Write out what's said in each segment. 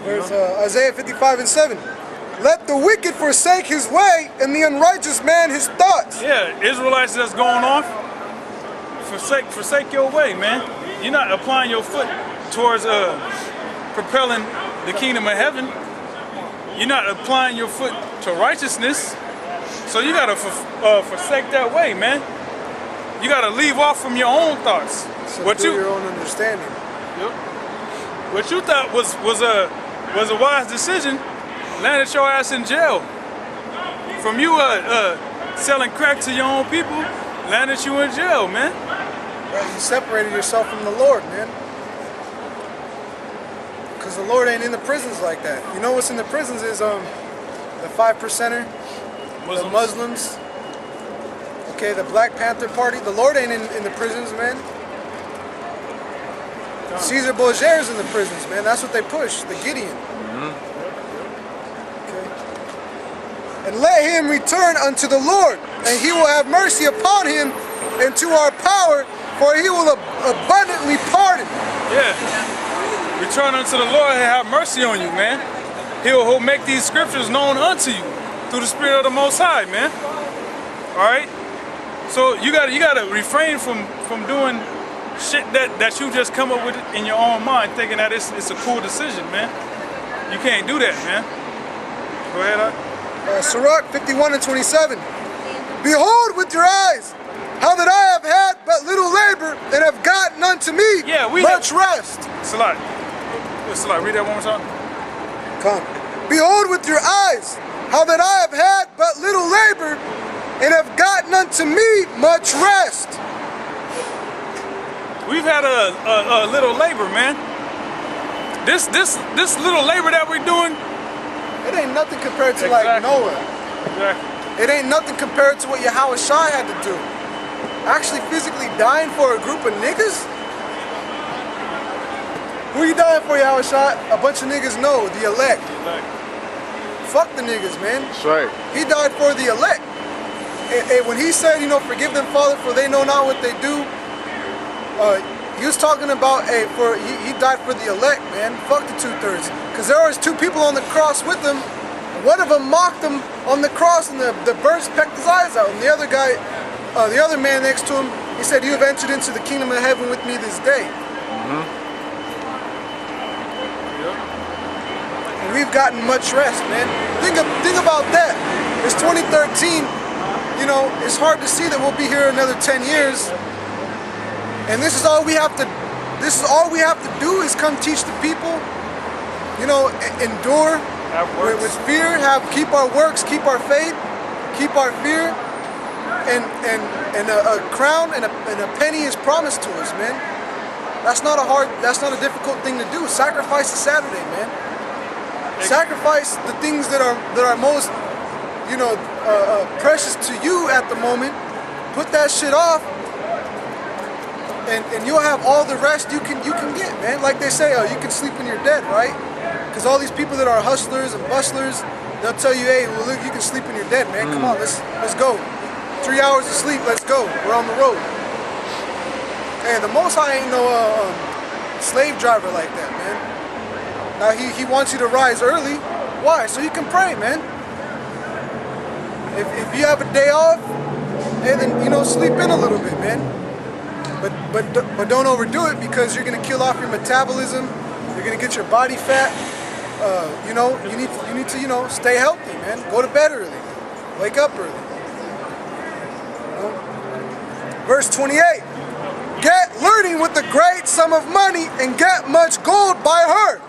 There's Isaiah 55:7. Let the wicked forsake his way, and the unrighteous man his thoughts. Yeah, Israelites that's going off, forsake your way, man. You're not applying your foot towards propelling the kingdom of heaven. You're not applying your foot to righteousness. So you gotta forsake that way, man. You gotta leave off from your own thoughts. Your own understanding. Yep. What you thought was a wise decision landed your ass in jail. From you selling crack to your own people, landed you in jail, man. Right, you separated yourself from the Lord, man. Because the Lord ain't in the prisons like that. You know what's in the prisons is the 5%er, the Muslims, okay, the Black Panther Party. The Lord ain't in the prisons, man. Caesar Borgia's in the prisons, man. That's what they push, the Gideon. And let him return unto the Lord, and he will have mercy upon him and to our power, for he will abundantly pardon. Yeah. Return unto the Lord and have mercy on you, man. He'll make these scriptures known unto you through the Spirit of the Most High, man. Alright? So you gotta refrain from doing shit that you just come up with in your own mind, thinking that it's a cool decision, man. You can't do that, man. Go ahead, Sirach 51:27. Behold with your eyes how that I have had but little labor and have gotten unto me much rest. Salat, read that one more time. Come. Behold with your eyes how that I have had but little labor and have gotten unto me much rest. We've had a little labor, man. This little labor that we're doing, it ain't nothing compared to like Noah. Exactly. It ain't nothing compared to what Yahweh Shai had to do. Actually physically dying for a group of niggas? Who you dying for, Yahweh Shai? A bunch of niggas know, the elect. Fuck the niggas, man. That's right. He died for the elect. And when he said, you know, forgive them, Father, for they know not what they do, he was talking about, he died for the elect, man. Fuck the 2/3. Because there was two people on the cross with him. One of them mocked him on the cross and the birds pecked his eyes out. And the other guy, the other man next to him, he said, you have entered into the kingdom of heaven with me this day. And we've gotten much rest, man. Think about that. It's 2013. You know, it's hard to see that we'll be here another 10 years. And this is all we have to do is come teach the people, you know, endure with fear, keep our works, keep our faith, keep our fear, and a crown and a penny is promised to us, man. That's not a difficult thing to do. Sacrifice is Saturday, man. Sacrifice the things that are most, you know, precious to you at the moment. Put that shit off. And you'll have all the rest you can get, man. Like they say, you can sleep when you're dead, right? Because all these people that are hustlers and bustlers, they'll tell you, hey, well, look, you can sleep when you're dead, man. Come on, let's go. 3 hours of sleep, let's go. We're on the road. And the Most High ain't no slave driver like that, man. Now he wants you to rise early. Why? So you can pray, man. If you have a day off, hey, then, you know, sleep in a little bit, man. But don't overdo it, because you're gonna kill off your metabolism. You're gonna get your body fat. You know, you need to, you know, stay healthy, man. Go to bed early. Wake up early. You know? Verse 28. Get learning with a great sum of money and get much gold by her.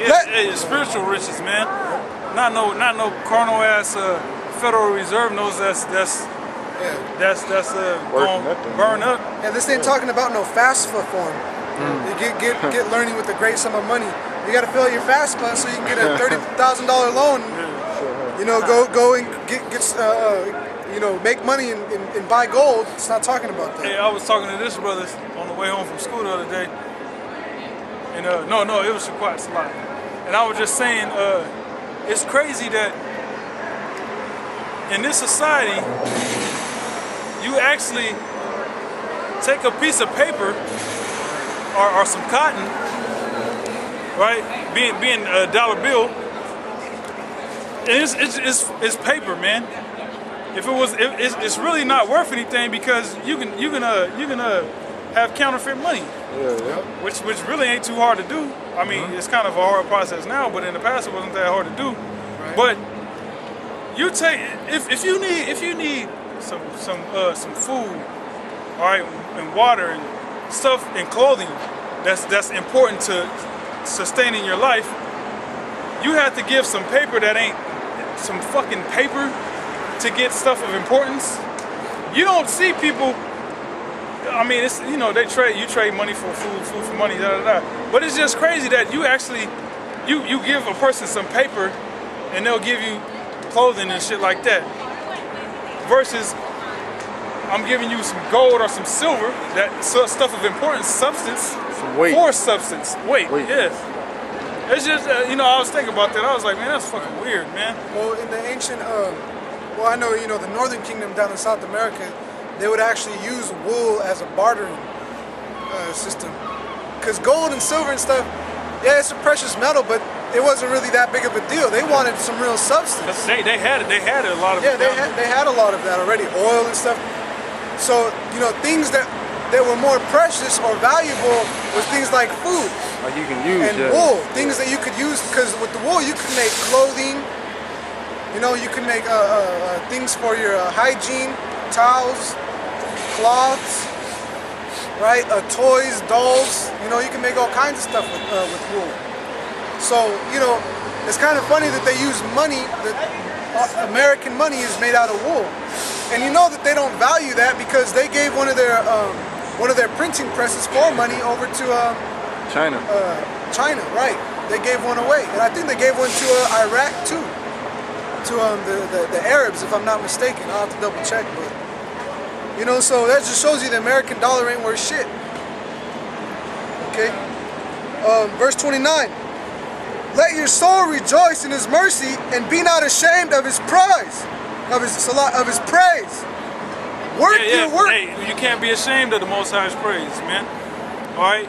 Yeah, spiritual riches, man. Not no carnal ass Federal Reserve knows that's going to burn up. Yeah, this ain't talking about no FAFSA form. You get learning with a great sum of money. You got to fill out your FAFSA so you can get a $30,000 loan. You know, go and get you know, make money and buy gold. It's not talking about that. Hey, I was talking to this brother on the way home from school the other day, and no, it was Shaquat Salah, and I was just saying, it's crazy that in this society, you actually take a piece of paper or some cotton, right, being a dollar bill, it's paper, man. If it was, it's really not worth anything because you can have counterfeit money, which really ain't too hard to do. I mean, it's kind of a hard process now, but in the past it wasn't that hard to do. Right. But you take if you need some food, all right, and water and stuff and clothing that's important to sustaining your life, you have to give some paper that ain't some fucking paper to get stuff of importance. You don't see people. I mean, it's, you know, you trade money for food for money, da da da. But it's just crazy that you actually you give a person some paper and they'll give you clothing and shit like that. Versus I'm giving you some gold or some silver, that stuff of importance, substance, some weight. For substance, weight. Yes. It's just you know, I was thinking about that. I was like, man, that's fucking weird, man. Well, in the ancient, well, I know, you know, the Northern Kingdom down in South America, they would actually use wool as a bartering system. Because gold and silver and stuff, yeah, it's a precious metal, but it wasn't really that big of a deal. They wanted some real substance. They had a lot of it. Yeah, they had a lot of that already, oil and stuff. So, you know, things that were more precious or valuable was things like food. Like you can use. And wool, things that you could use, because with the wool you could make clothing, you know, you can make things for your hygiene, towels, cloths, right? Toys, dolls. You know, you can make all kinds of stuff with wool. So, you know, it's kind of funny that they use money, that American money is made out of wool. And you know that they don't value that because they gave one of their printing presses for money over to China. China, right? They gave one away, and I think they gave one to Iraq too. To the Arabs, if I'm not mistaken. I'll have to double check, but you know, so that just shows you the American dollar ain't worth shit. Okay. Verse 29. Let your soul rejoice in His mercy, and be not ashamed of His prize, of His praise. Work your work. Hey, you can't be ashamed of the Most High's praise, man. All right.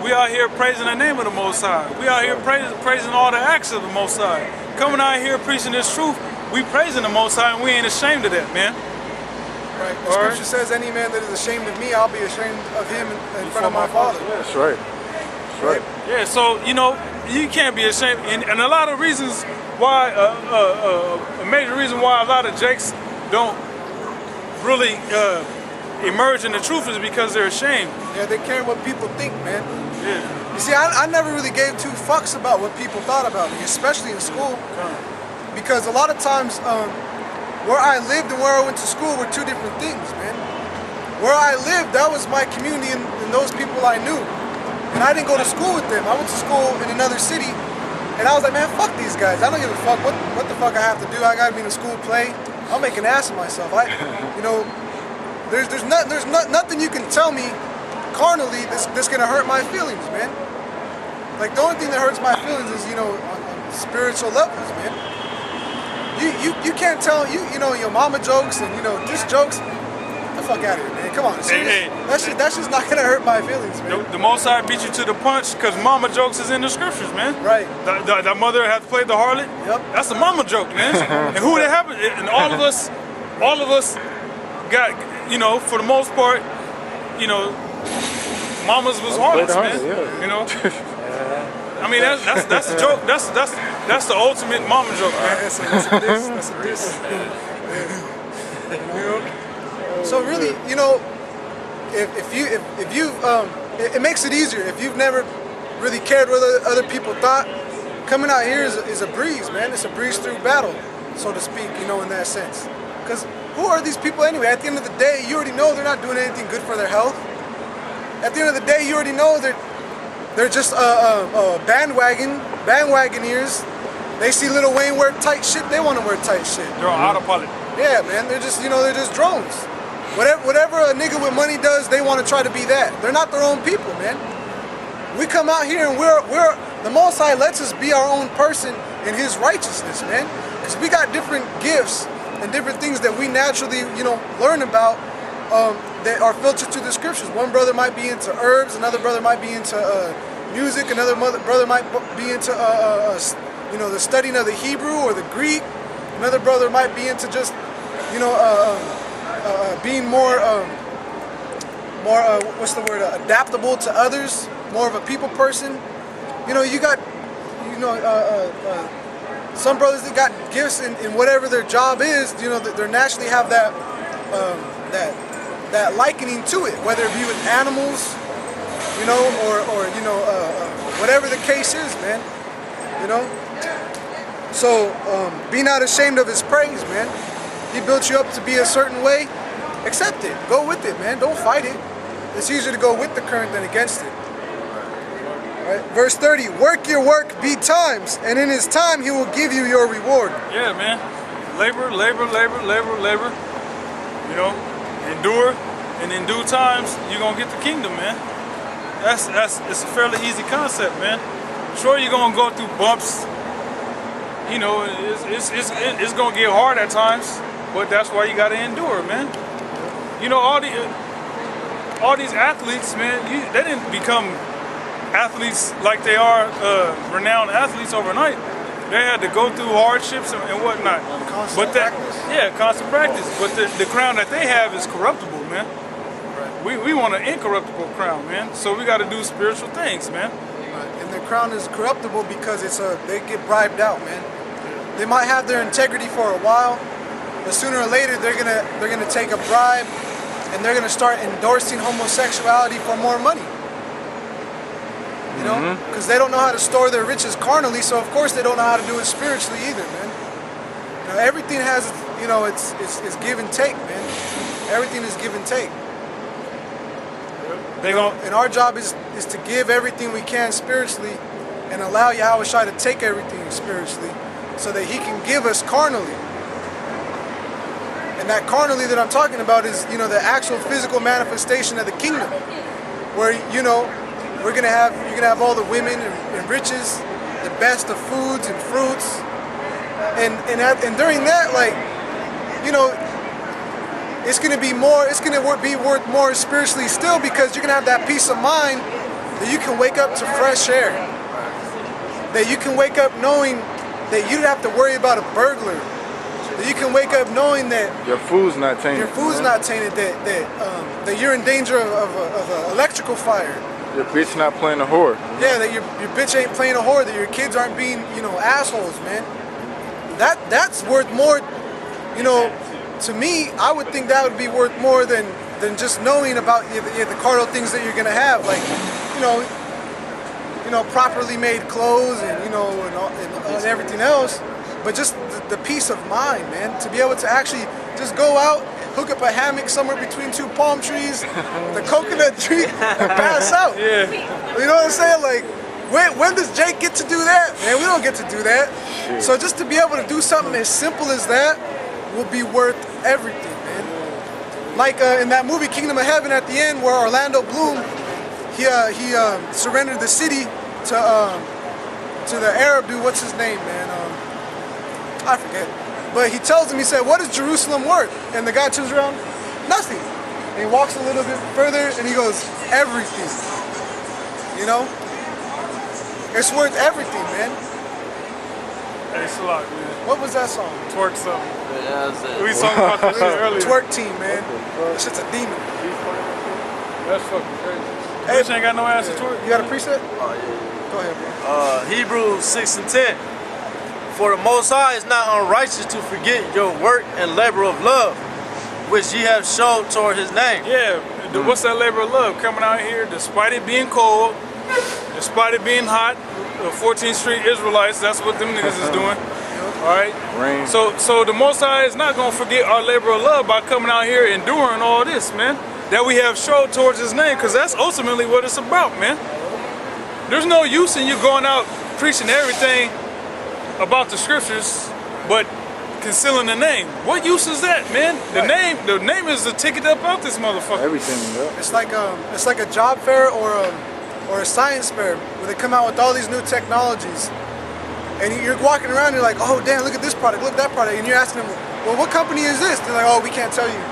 We out here praising the name of the Most High. We out here praising all the acts of the Most High. Coming out here preaching this truth, we praising the Most High, and we ain't ashamed of that, man. Right. The scripture says, any man that is ashamed of me, I'll be ashamed of him in front of my Father. That's right. That's right. Yeah, so, you know, you can't be ashamed. And a lot of reasons why, a major reason why a lot of jakes don't really emerge in the truth is because they're ashamed. Yeah, they care what people think, man. Yeah. You see, I never really gave two fucks about what people thought about me, especially in school. Because a lot of times, where I lived and where I went to school were two different things, man. Where I lived, that was my community and those people I knew. And I didn't go to school with them. I went to school in another city, and I was like, man, fuck these guys. I don't give a fuck what the fuck I have to do. I gotta be in a school play. I'll make an ass of myself. You know, there's nothing you can tell me carnally that's gonna hurt my feelings, man. Like, the only thing that hurts my feelings is, you know, on spiritual levels, man. You can't tell, you know, your mama jokes and, you know, just jokes. Get the fuck out of here, man. Come on, seriously. That's just not gonna hurt my feelings, man. The Most High beat you to the punch because mama jokes is in the scriptures, man. Right. The mother had to play the harlot. Yep. That's a mama joke, man. And who that happened? And all of us got, you know, for the most part, you know, mamas was harlots, man. Yeah. You know. I mean, that's a joke. That's the ultimate mama joke, man. That's a diss. You know? So really, you know, if you it makes it easier if you've never really cared what other people thought. Coming out here is a breeze, man. It's a breeze through battle, so to speak. You know, in that sense. Because who are these people anyway? At the end of the day, you already know they're not doing anything good for their health. At the end of the day, you already know they're just bandwagoners. They see Lil Wayne wear tight shit, they want to wear tight shit. They're on autopilot. Yeah, man, they're just, you know, they're just drones. Whatever a nigga with money does, they want to try to be that. They're not their own people, man. We come out here and we're the Most High lets us be our own person in His righteousness, man. Because we got different gifts and different things that we naturally, you know, learn about that are filtered through the scriptures. One brother might be into herbs, another brother might be into music. Another brother might be into you know, the studying of the Hebrew or the Greek. Another brother might be into just, you know, being more what's the word, adaptable to others, more of a people person. You know, you got, you know, some brothers that got gifts in whatever their job is. You know, they naturally have that that likening to it, whether it be with animals, you know, or you know, whatever the case is, man. You know. So be not ashamed of His praise, man. He built you up to be a certain way. Accept it. Go with it, man. Don't fight it. It's easier to go with the current than against it. All right. Verse 30, work your work betimes, and in His time He will give you your reward. Yeah, man. Labor, labor, labor, labor, labor. You know, endure, and in due times, you're going to get the kingdom, man. It's a fairly easy concept, man. Sure, you're going to go through bumps. You know, it's going to get hard at times, but that's why you got to endure, man. You know, all these athletes, man, they didn't become athletes like they are renowned athletes overnight. They had to go through hardships and whatnot. Constant practice? Yeah, constant practice. But the crown that they have is corruptible, man. We want an incorruptible crown, man. So we got to do spiritual things, man. And the crown is corruptible because they get bribed out, man. They might have their integrity for a while, but sooner or later they're gonna take a bribe, and they're gonna start endorsing homosexuality for more money. You know, because they don't know how to store their riches carnally, so of course they don't know how to do it spiritually either, man. You know, everything has, you know, it's give and take, man. Everything is give and take. And our job is to give everything we can spiritually and allow Yahweh Shai to take everything spiritually so that He can give us carnally. And that carnally that I'm talking about is, you know, the actual physical manifestation of the kingdom, where, you know, you're gonna have all the women and riches, the best of foods and fruits, and during that, like, you know, it's gonna be worth more spiritually still, because you're gonna have that peace of mind that you can wake up to fresh air, that you can wake up knowing that you don't have to worry about a burglar, that you can wake up knowing that your food's not tainted. Your food's not tainted. That you're in danger of an electrical fire. Your bitch not playing a whore. Yeah, that your bitch ain't playing a whore. That your kids aren't being, you know, assholes, man. That's worth more. You know, to me, I would think that would be worth more than just knowing about the carnal things that you're gonna have, like, you know, properly made clothes and, you know, and everything else, but just the peace of mind, man, to be able to actually just go out, hook up a hammock somewhere between two palm trees, the coconut tree, and pass out. Yeah. You know what I'm saying? Like, when does Jake get to do that? Man, we don't get to do that. Shit. So just to be able to do something as simple as that will be worth everything, man. Like in that movie Kingdom of Heaven, at the end, where Orlando Bloom, he surrendered the city to the Arab dude. What's his name, man? I forget. But he tells him, he said, "What is Jerusalem worth?" And the guy turns around, "Nothing." And he walks a little bit further and he goes, "Everything." You know, it's worth everything, man. Hey, Salak, man. What was that song? Twerk something. Yeah, that's it. We talking about this earlier. Twerk team, man. That shit's a demon. That's fucking crazy. Hey, Bitch ain't got no ass to twerk. You got a preset? Oh, yeah. Go ahead, bro. Hebrews 6:10. For the Most High is not unrighteous to forget your work and labor of love, which ye have showed toward His name. Yeah, what's that labor of love? Coming out here, despite it being cold, despite it being hot, the 14th Street Israelites, that's what them niggas is doing. All right? Rain. So the Most High is not going to forget our labor of love by coming out here enduring all this, man, that we have showed towards His name, because that's ultimately what it's about, man. There's no use in you going out preaching everything about the scriptures, but concealing the name. What use is that, man? The name is the ticket up out this motherfucker. Everything, yeah. It's like a job fair or a science fair where they come out with all these new technologies, and you're walking around, you're like, "Oh damn, look at this product, look at that product," and you're asking them, "Well, what company is this?" They're like, "Oh, we can't tell you."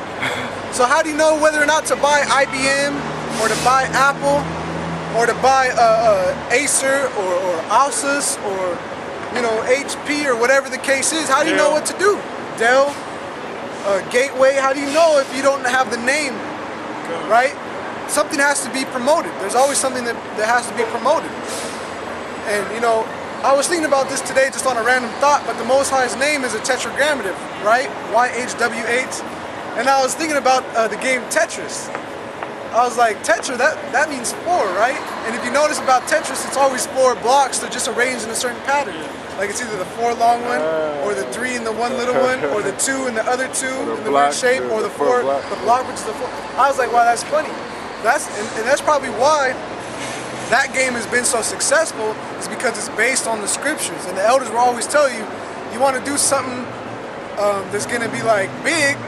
So how do you know whether or not to buy IBM or to buy Apple or to buy Acer or Asus or HP or whatever the case is, how do you know what to do? Dell, Gateway, how do you know if you don't have the name, right? Something has to be promoted. There's always something that has to be promoted. And I was thinking about this today just on a random thought, but the Most High's name is a tetragrammative, right? YHWH. And I was thinking about the game Tetris. I was like, tetra, that means 4, right? And if you notice about Tetris, it's always 4 blocks. They're just arranged in a certain pattern. Like it's either the 4 long one, or the 3 and the 1 little one, or the 2 and the other 2 in the weird shape, or the 4, the block, which is the 4. I was like, wow, that's funny. And that's probably why that game has been so successful, is because it's based on the scriptures. And the elders will always tell you, you want to do something that's going to be like big.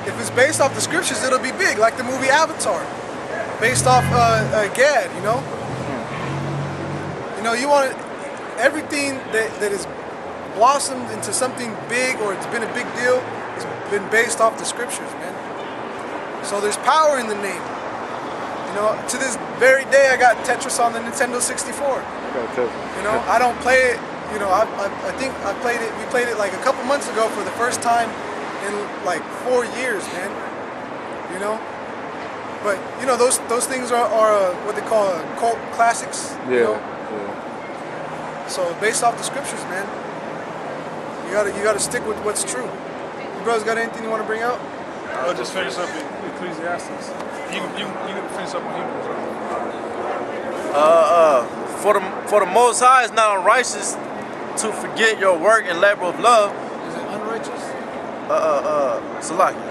If it's based off the scriptures, it'll be big, like the movie Avatar, based off Gad. You want everything that is blossomed into something big, or it's been a big deal, has been based off the scriptures, man. So there's power in the name. To this very day, I got Tetris on the Nintendo 64. I don't play it. I think we played it like a couple months ago for the first time in like 4 years, man. But those things are what they call cult classics. Yeah. So based off the scriptures, man, you gotta stick with what's true. You brothers got anything you want to bring out? I'll just finish up in Ecclesiastes. You can finish up on Hebrews. For the Most High is not unrighteous to forget your work and labor of love. Is it unrighteous? Salaki.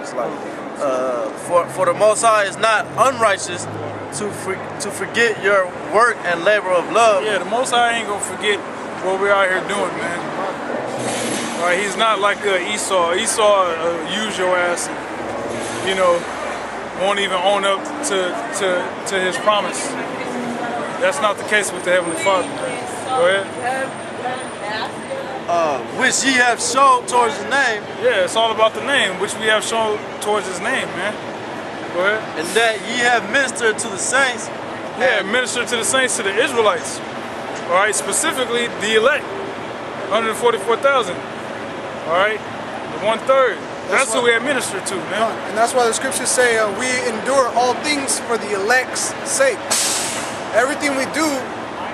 For the Most High is not unrighteous to forget your work and labor of love. Yeah, the Most High ain't gonna forget what we're out here doing, man. All right, he's not like Esau. Esau use your ass and, won't even own up to his promise. That's not the case with the Heavenly Father, man. Go ahead. Which ye have shown towards his name. Yeah, it's all about the name, which we have shown towards his name, man. Go ahead. And that ye have ministered to the saints. Yeah, ministered to the saints, to the Israelites. All right, specifically the elect, 144,000. All right, the 1/3. That's who we administer to, man. And that's why the scriptures say we endure all things for the elect's sake. Everything we do,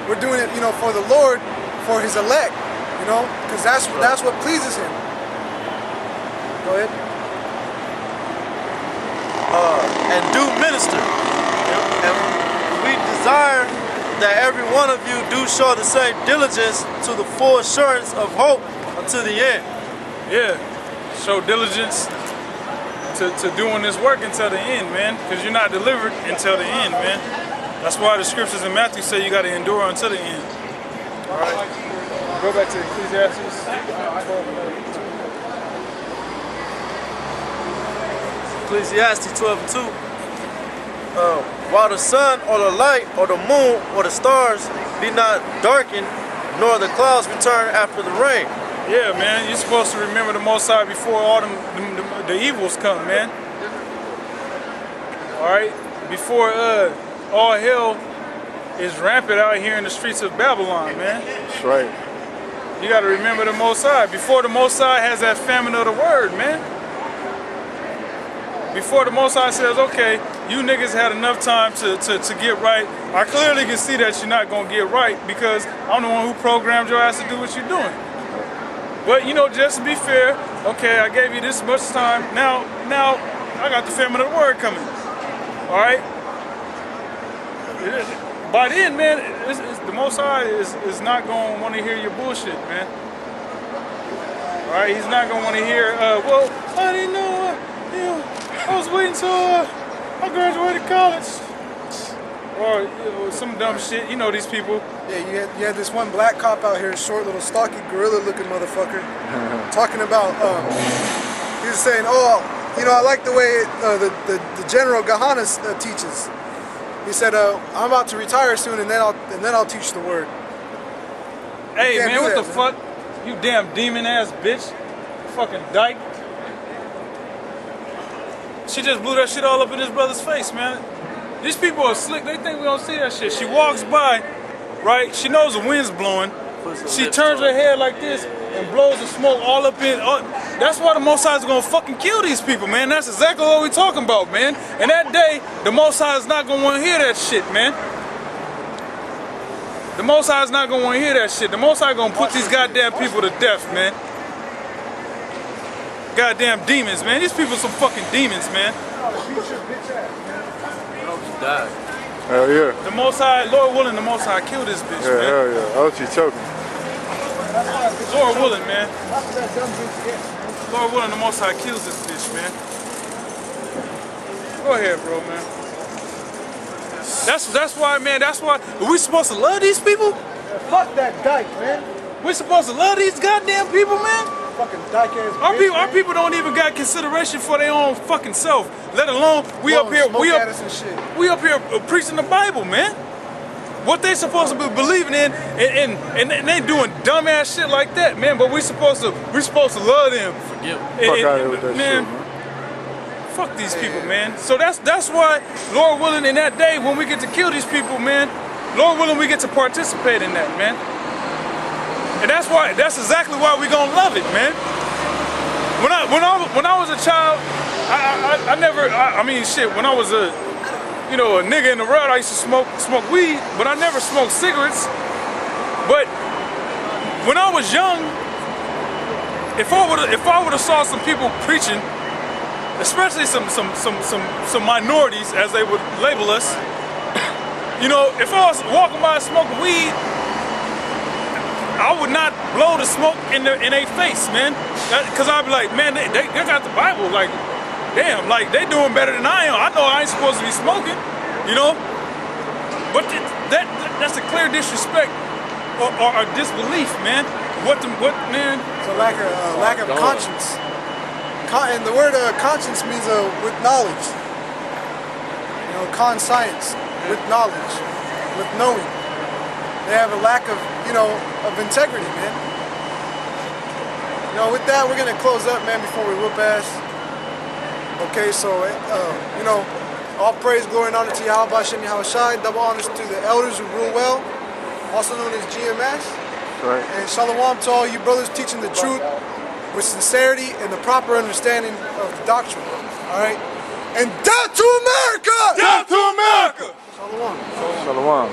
we're doing it, for the Lord, for His elect, because that's what pleases Him. Go ahead. And do minister. And we desire that every one of you do show the same diligence to the full assurance of hope unto the end. Yeah, show diligence to doing this work until the end, man, because you're not delivered until the end, man. That's why the scriptures in Matthew say you got to endure until the end. All right, go back to Ecclesiastes. Ecclesiastes 12:2. While the sun or the light or the moon or the stars be not darkened, nor the clouds return after the rain. Yeah, man, you're supposed to remember the Most High before all the evils come, man. All right, before all hell is rampant out here in the streets of Babylon, man. That's right. You got to remember the Most High before the Most High has that famine of the word, man. Before the Most High says, okay, you niggas had enough time to get right. I clearly can see that you're not gonna get right because I'm the one who programmed your ass to do what you're doing. But just to be fair, okay, I gave you this much time. Now I got the famine of the word coming. All right. By then, man, the Most High is not gonna want to hear your bullshit, man. All right, he's not gonna want to hear. Well, I didn't know. I was waiting till I graduated college. Or some dumb shit. These people. Yeah, you had this one black cop out here, short, little, stocky, gorilla-looking motherfucker, talking about. He was saying, I like the way the General Gahana teaches. He said, I'm about to retire soon, and then I'll teach the word. Hey man, what the fuck? You damn demon ass bitch, fucking dyke. She just blew that shit all up in his brother's face, man. These people are slick. They think we don't see that shit. She walks by, right? She knows the wind's blowing. She turns her head like this and blows the smoke all up in. That's why the Most High is gonna fucking kill these people, man. That's exactly what we talking about, man. And that day, the Most High is not gonna want to hear that shit, man. The Most High is not gonna want to hear that shit. The Most High gonna put these goddamn people to death, man. Goddamn demons, man. These people are some fucking demons, man. Hell yeah. The Most High, Lord willing, the Most High kill this bitch, Yeah, man. hell yeah. Oh, she's choking. Lord willing, man. Lord willing, the Most High kills this bitch, man. Go ahead, bro, man. That's why, man. That's why. Are we supposed to love these people? Fuck that dyke, man. We supposed to love these goddamn people, man? Fucking dyke ass bitch, Our people don't even got consideration for their own fucking self. Let alone we up here preaching the Bible, man. What they supposed to be believing in, and they doing dumbass shit like that, man. But we supposed to love them. Fuck out of here with that man. shit, man. Fuck these people, man. So that's why, Lord willing, in that day when we get to kill these people, man, Lord willing, we get to participate in that, man. And that's exactly why we gonna love it, man. When I was a child, I mean shit, when I was a nigga in the road, I used to smoke weed, but I never smoked cigarettes. But when I was young, if I would have saw some people preaching, especially some minorities, as they would label us, if I was walking by smoking weed, I would not blow the smoke in their face, man. Because I'd be like, man, they got the Bible, like, damn, like they doing better than I am. I know I ain't supposed to be smoking, But that's a clear disrespect or disbelief, man. What man? It's a lack of conscience. And the word conscience means with knowledge. Conscience, with knowledge, with knowing. They have a lack of integrity, man. With that, we're gonna close up, man, before we whoop ass. Okay, so all praise, glory, and honor to Yahweh Hashem Yahweh Shai. Double honors to the elders who rule well, also known as GMS. Right. And shalom to all you brothers teaching the truth with sincerity and the proper understanding of the doctrine. All right. And death to America! Death to America! Shalom. Shalom.